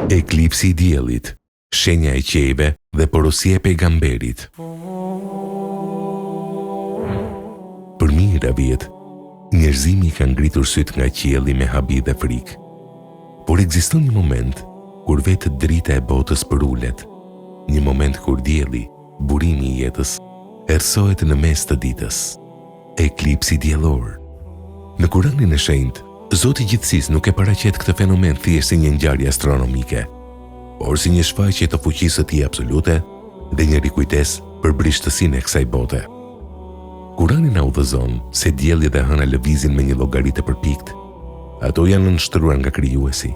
Eklipsi i diellit, shenja e qejve dhe porosia e pejgamberit. Për mijëra vjet, njerëzimi ka ngritur syt nga qielli me habi dhe frikë. Por ekziston një moment kur vetë drita e botës përulet, një moment kur dielli, burimi i jetës, erësohet në mes të ditës. Eklipsi diellor. Në Kuranin e Shenjtë, Zoti i Gjithësisë nuk e paraqet këtë fenomen thjesht si një ngjarje astronomike, por si një shfaqje të fuqisë së Tij absolute dhe një rikujtesë për brishtësinë e kësaj bote. Kurani na udhëzon se dielli dhe hëna lëvizin me një llogari të përpikt. Ato janë nënshtruar nga Krijuesi.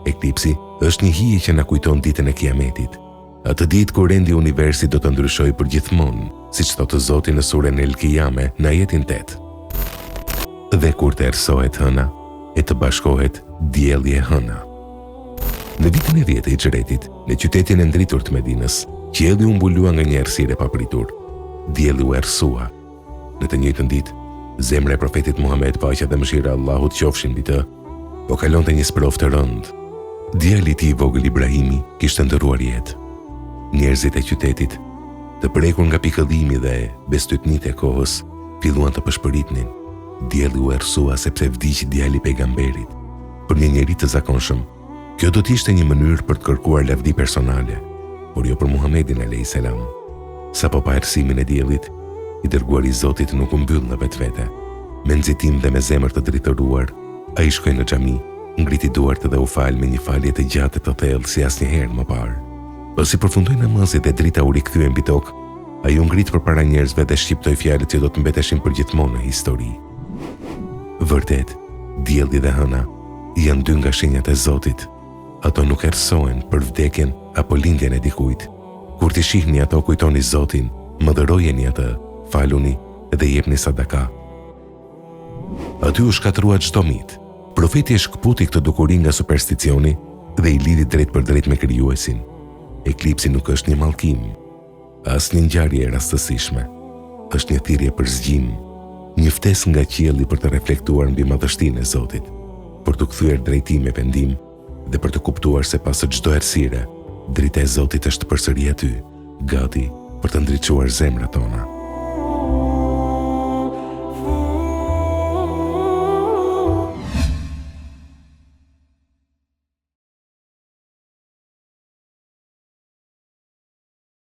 Eklipsi është një hije që na kujton ditën e Kiametit, atë ditë kur rendi i universit do të ndryshojë përgjithmonë, siç thotë Zoti në surën El-Qiyame në ajetin 8. Dhe kur të erësohet hëna, e të bashkohet dielli e hëna. Në vitin e 10 të Hixheretit, në qytetin e ndritur të Medinës, qielli u mbulua nga një errësirë e papritur. Dielli u erësua. Në të njëjtën ditë, zemra e profetit Muhammed, paqja dhe mëshira e Allahut qofshin mbi të, po kalonte një sprov të rëndë. Djali i tij i vogël Ibrahimi kishte ndëruar jetë. Njerëzit e qytetit, të prekur nga pikëllimi dhe bestytnitë e kohës, filluan të pëshpëritnin. Dielli u erësua sepse vdiq djali i pejgamberit. Për një njerëz të zakonshëm, kjo do të ishte një mënyrë për të kërkuar lavdi personale, por jo për Muhamedit alayhis salam. Sapo pa erësimin e diellit, i dërguari i Zotit nuk u mbyll në vetvete. Me nxitim dhe me zemër të dritoruar, ai shkoi në xhami, ngriti duart dhe u fal me një falje të gjatë të thellë si asnjëherë më parë. Pasi përfundoi namazin dhe drita u rikthye mbi tokë, ai u ngrit përpara njerëzve dhe shqiptoi fjalët që do të mbeteshin përgjithmonë në histori. Vërtet, dielli dhe hëna janë dy nga shenjat e Zotit. Ato nuk erësohen për vdekjen apo lindjen e dikujt. Kur t'i shihni ato, kujtoni Zotin, mëdhërojeni atë, faluni dhe jepni sadaka. Aty u shkatrua çdo mit. Profeti e shkputi këtë dukuri nga supersticioni dhe i lidhi drejt për drejt me Krijuesin. Eklipsi nuk është një mallkim, as një ngjarje e rastësishme. Është një thirrje për zgjim, një ftesë nga qielli për të reflektuar mbi madhështinë e Zotit, për të kthyer drejtim e vendim dhe për të kuptuar se pas së çdo errësire, drita e Zotit është përsëri aty, gati për të ndriçuar zemrat tona.